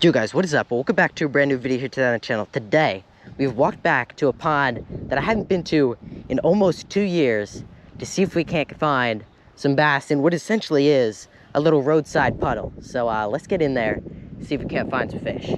Yo guys, what is up? Welcome back to a brand new video here today on the channel. Today, we've walked back to a pond that I haven't been to in almost 2 years to see if we can't find some bass in what essentially is a little roadside puddle. So let's get in there, see if we can't find some fish.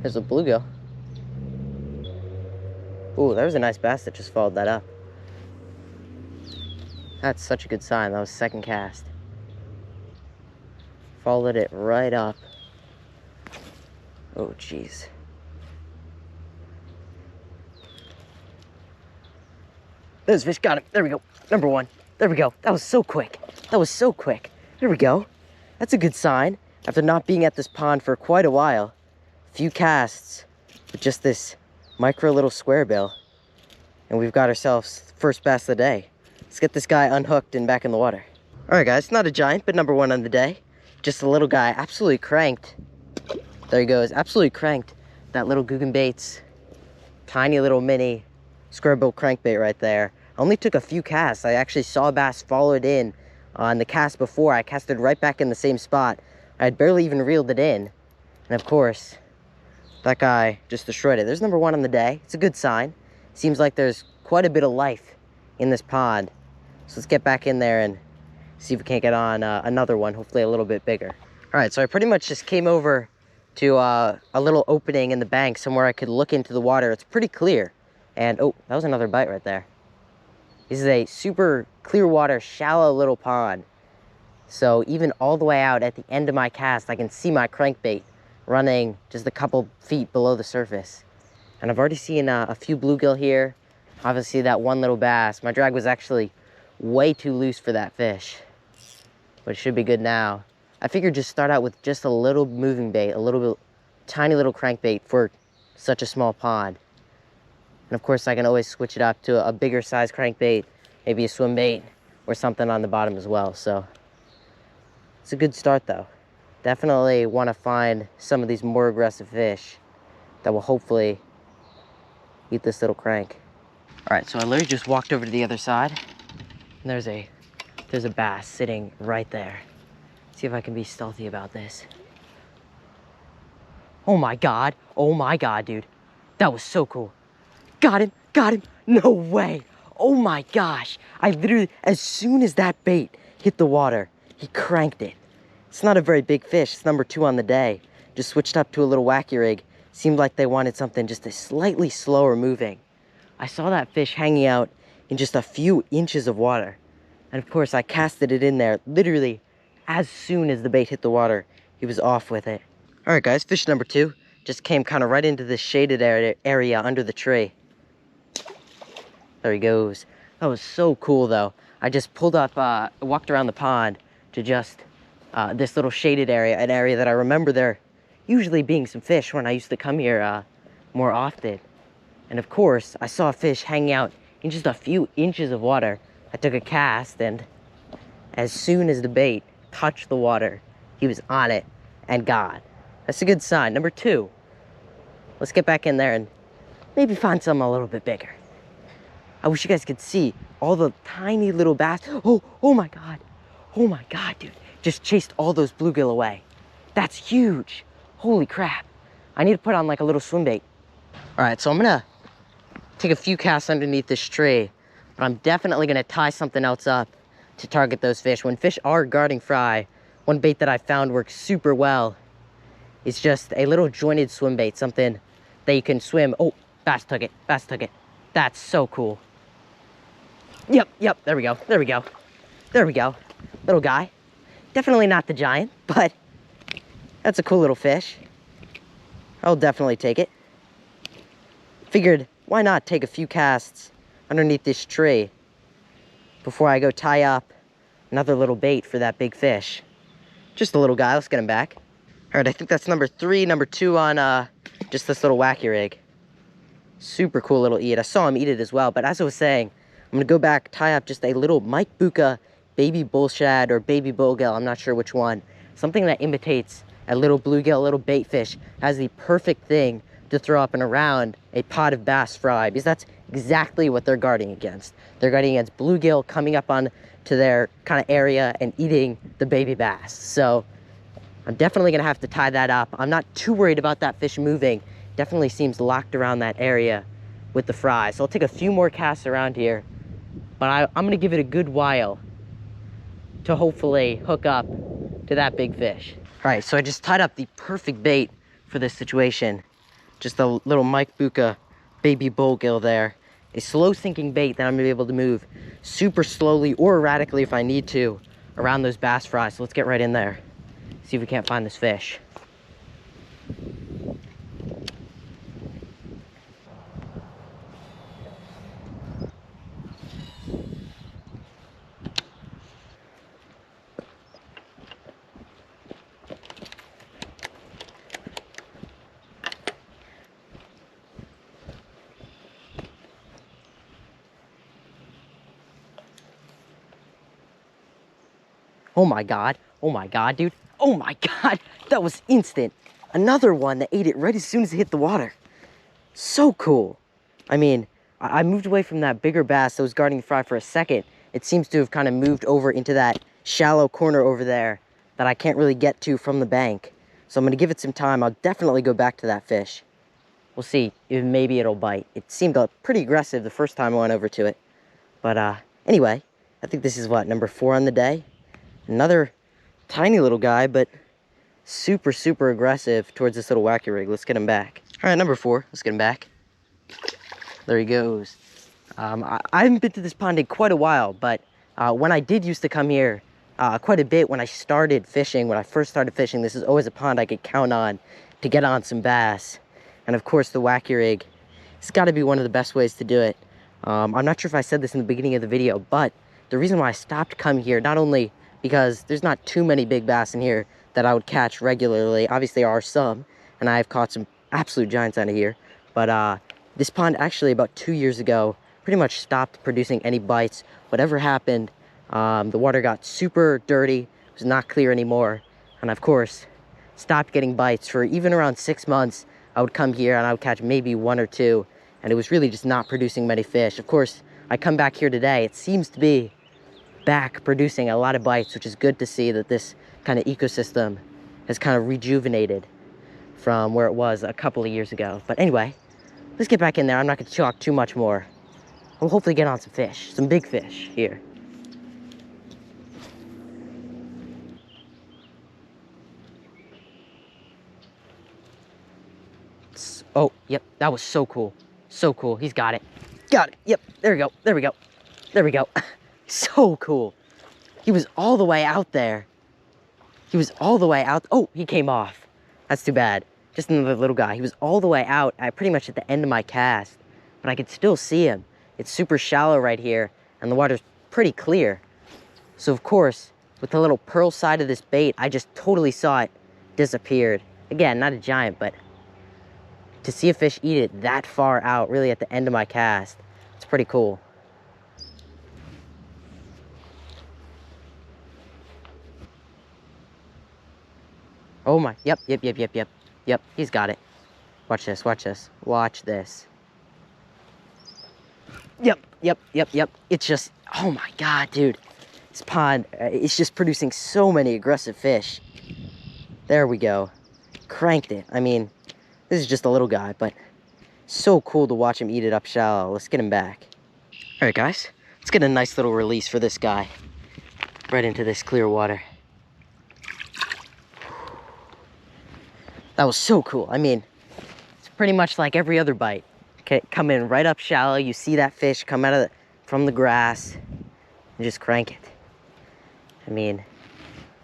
There's a bluegill. Ooh, there was a nice bass that just followed that up. That's such a good sign. That was second cast. Followed it right up. Oh, jeez. There's fish. Got him. There we go. Number one. There we go. That was so quick. That was so quick. There we go. That's a good sign. After not being at this pond for quite a while, a few casts with just this micro little square bill, and we've got ourselves the first bass of the day. Let's get this guy unhooked and back in the water. All right, guys, not a giant, but number one on the day. Just a little guy, absolutely cranked. There he goes, absolutely cranked. That little Guggen Baits, tiny little mini square bill crankbait right there. I only took a few casts. I actually saw a bass follow it in on the cast before. I casted right back in the same spot. I had barely even reeled it in. And of course, that guy just destroyed it. There's number one on the day. It's a good sign. Seems like there's quite a bit of life in this pond. So let's get back in there and see if we can't get on another one, hopefully a little bit bigger. All right, so I pretty much just came over to a little opening in the bank somewhere I could look into the water. It's pretty clear. And, oh, that was another bite right there. This is a super clear water, shallow little pond. So even all the way out at the end of my cast, I can see my crankbait running just a couple feet below the surface. And I've already seen a few bluegill here. Obviously that one little bass. My drag was actually way too loose for that fish, but it should be good now. I figured just start out with just a little moving bait, a little bit, tiny little crankbait for such a small pond. And of course I can always switch it up to a bigger size crankbait, maybe a swim bait or something on the bottom as well. So it's a good start though. Definitely want to find some of these more aggressive fish that will hopefully eat this little crank. All right, so I literally just walked over to the other side. And there's a bass sitting right there. See if I can be stealthy about this. Oh my God, dude. That was so cool. Got him, no way. Oh my gosh. I literally, as soon as that bait hit the water, he cranked it. It's not a very big fish, it's number two on the day. Just switched up to a little wacky rig. Seemed like they wanted something just a slightly slower moving. I saw that fish hanging out in just a few inches of water. And of course I casted it in there literally as soon as the bait hit the water. He was off with it. All right guys, fish number two just came kind of right into this shaded area under the tree. There he goes. That was so cool though. I just pulled up, walked around the pond to just this little shaded area, an area that I remember there usually being some fish when I used to come here more often. And of course I saw a fish hanging out in just a few inches of water. I took a cast, and as soon as the bait touched the water, he was on it and gone. That's a good sign. Number two, let's get back in there and maybe find something a little bit bigger. I wish you guys could see all the tiny little bass. Oh my God, dude. Just chased all those bluegill away. That's huge. Holy crap. I need to put on like a little swim bait. All right, so I'm gonna take a few casts underneath this tree, but I'm definitely gonna tie something else up to target those fish. When fish are guarding fry, one bait that I found works super well is just a little jointed swim bait, something that you can swim. Oh, bass took it, bass took it. That's so cool. Yep, there we go. Little guy. Definitely not the giant, but that's a cool little fish. I'll definitely take it. Figured, why not take a few casts underneath this tree before I go tie up another little bait for that big fish. Just a little guy, let's get him back. All right, I think that's number three, number two on just this little wacky rig. Super cool little eat. I saw him eat it as well, but as I was saying, I'm gonna go back, tie up just a little Mike Buka baby bull shad or baby bluegill, I'm not sure which one. Something that imitates a little bluegill, a little bait fish, has the perfect thing to throw up and around a pot of bass fry, because that's exactly what they're guarding against. They're guarding against bluegill coming up on to their kind of area and eating the baby bass. So I'm definitely gonna have to tie that up. I'm not too worried about that fish moving. Definitely seems locked around that area with the fry. So I'll take a few more casts around here, but I'm gonna give it a good while to hopefully hook up to that big fish. All right, so I just tied up the perfect bait for this situation. Just a little Mike Bucca baby bullgill there. A slow sinking bait that I'm gonna be able to move super slowly or erratically if I need to around those bass fries. So let's get right in there. See if we can't find this fish. Oh my God, dude. Oh my God, that was instant. Another one that ate it right as soon as it hit the water. So cool. I mean, I moved away from that bigger bass that was guarding the fry for a second. It seems to have kind of moved over into that shallow corner over there that I can't really get to from the bank. So I'm gonna give it some time. I'll definitely go back to that fish. We'll see if maybe it'll bite. It seemed pretty aggressive the first time I went over to it. But anyway, I think this is what, number 4 on the day? Another tiny little guy, but super, super aggressive towards this little wacky rig. Let's get him back. All right, number 4, let's get him back. There he goes. I haven't been to this pond in quite a while, but when I did used to come here quite a bit when I started fishing, when I first started fishing, this is always a pond I could count on to get on some bass. And of course, the wacky rig, it's gotta be one of the best ways to do it. I'm not sure if I said this in the beginning of the video, but the reason why I stopped coming here, not only because there's not too many big bass in here that I would catch regularly. Obviously, there are some, and I've caught some absolute giants out of here. But this pond actually about 2 years ago pretty much stopped producing any bites. Whatever happened, the water got super dirty, it was not clear anymore, and of course, stopped getting bites. For even around 6 months, I would come here and I would catch maybe 1 or 2, and it was really just not producing many fish. Of course, I come back here today, it seems to be back producing a lot of bites, which is good to see that this kind of ecosystem has kind of rejuvenated from where it was a couple of years ago. But anyway, let's get back in there. I'm not gonna talk too much more. We'll hopefully get on some fish, some big fish here. Oh, yep, that was so cool. So cool, he's got it. Got it, yep, there we go, there we go, there we go. So cool. He was all the way out there. He was all the way out. Oh, he came off. That's too bad. Just another little guy. He was all the way out at pretty much at the end of my cast, but I could still see him. It's super shallow right here, and the water's pretty clear. So of course, with the little pearl side of this bait, I just totally saw it disappeared. Again, not a giant, but to see a fish eat it that far out, really at the end of my cast, it's pretty cool. Oh my, yep, he's got it. Watch this, watch this, watch this. Yep. It's just, oh my God, dude. This pond, it's just producing so many aggressive fish. There we go. Cranked it. I mean, this is just a little guy, but so cool to watch him eat it up shallow. Let's get him back. All right, guys, let's get a nice little release for this guy. Right into this clear water. That was so cool. I mean, it's pretty much like every other bite. Okay, come in right up shallow, you see that fish come out of from the grass and just crank it. I mean,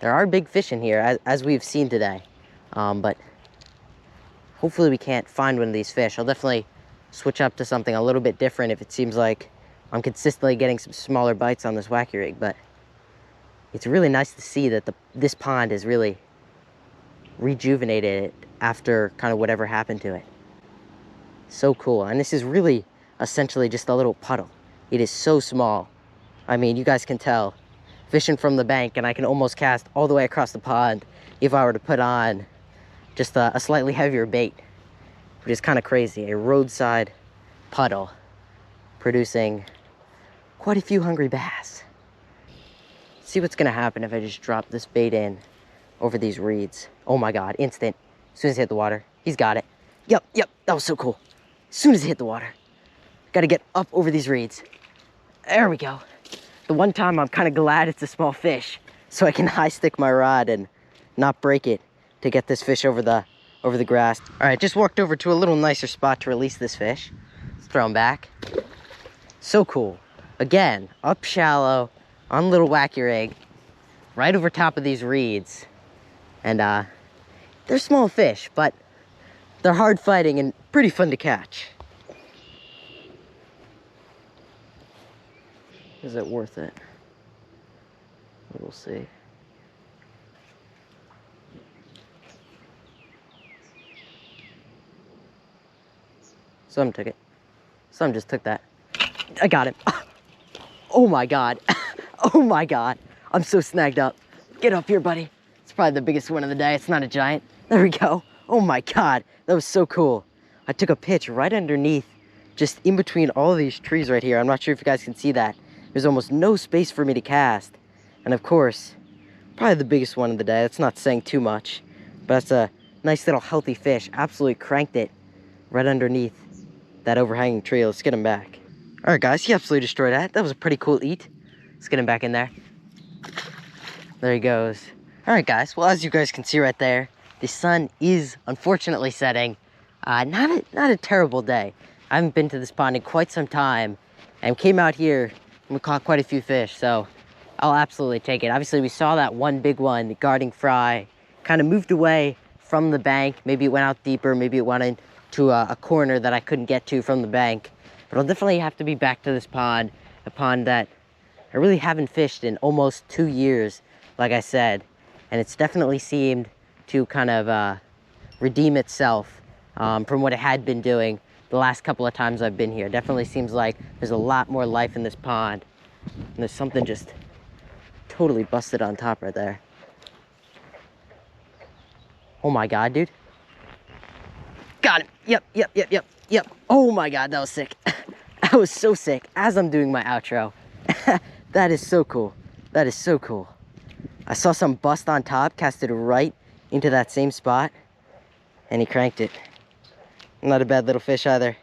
there are big fish in here, as we've seen today, but hopefully we can't find one of these fish. I'll definitely switch up to something a little bit different if it seems like I'm consistently getting some smaller bites on this wacky rig, but it's really nice to see that this pond has really rejuvenated after kind of whatever happened to it. So cool. And this is really essentially just a little puddle. It is so small. I mean, you guys can tell fishing from the bank, and I can almost cast all the way across the pond if I were to put on just a slightly heavier bait, which is kind of crazy. A roadside puddle producing quite a few hungry bass. see what's gonna happen if I just drop this bait in over these reeds. Oh my God, instant. As soon as it hit the water, he's got it. Yep, that was so cool. As soon as it hit the water, gotta get up over these reeds. There we go. The one time I'm kind of glad it's a small fish, so I can high stick my rod and not break it to get this fish over the grass. All right, just walked over to a little nicer spot to release this fish. Let's throw him back. So cool. Again, up shallow, on a little wacky rig, right over top of these reeds. And they're small fish, but they're hard fighting and pretty fun to catch. Is it worth it? We'll see. Some took it. Some just took that. I got him. Oh my God. Oh my God. I'm so snagged up. Get up here, buddy. It's probably the biggest one of the day. It's not a giant. There we go. Oh my God. That was so cool. I took a pitch right underneath, just in between all of these trees right here. I'm not sure if you guys can see that. There's almost no space for me to cast. And of course, probably the biggest one of the day. That's not saying too much, but that's a nice little healthy fish. Absolutely cranked it right underneath that overhanging tree. Let's get him back. All right, guys, he absolutely destroyed that. That was a pretty cool eat. Let's get him back in there. There he goes. All right, guys. Well, as you guys can see right there, the sun is unfortunately setting. Not a terrible day. I haven't been to this pond in quite some time and came out here and we caught quite a few fish, so I'll absolutely take it. Obviously, we saw that one big one, guarding fry, kind of moved away from the bank. Maybe it went out deeper. Maybe it went into a corner that I couldn't get to from the bank. But I'll definitely have to be back to this pond, a pond that I really haven't fished in almost 2 years, like I said. And it's definitely seemed to kind of redeem itself from what it had been doing the last couple of times I've been here. Definitely seems like there's a lot more life in this pond. And there's something just totally busted on top right there. Oh my God, dude. Got him. Yep. Oh my God, that was sick. That was so sick as I'm doing my outro. That is so cool. That is so cool. I saw some bust on top, casted right into that same spot, and he cranked it. Not a bad little fish either.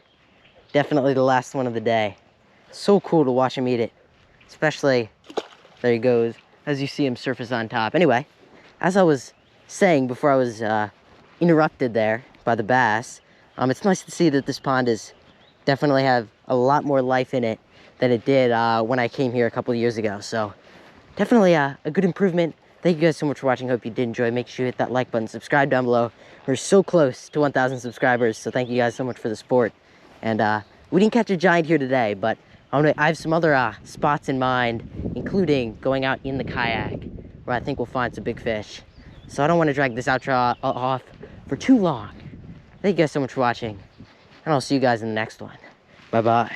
Definitely the last one of the day. So cool to watch him eat it. Especially, there he goes, as you see him surface on top. Anyway, as I was saying before I was interrupted there by the bass, it's nice to see that this pond is definitely have a lot more life in it than it did when I came here a couple of years ago. So definitely a good improvement. Thank you guys so much for watching. Hope you did enjoy. Make sure you hit that like button, subscribe down below. We're so close to 1,000 subscribers, so thank you guys so much for the support. And we didn't catch a giant here today, but I have some other spots in mind, including going out in the kayak, where I think we'll find some big fish. So I don't want to drag this outro off for too long. Thank you guys so much for watching, and I'll see you guys in the next one. Bye-bye.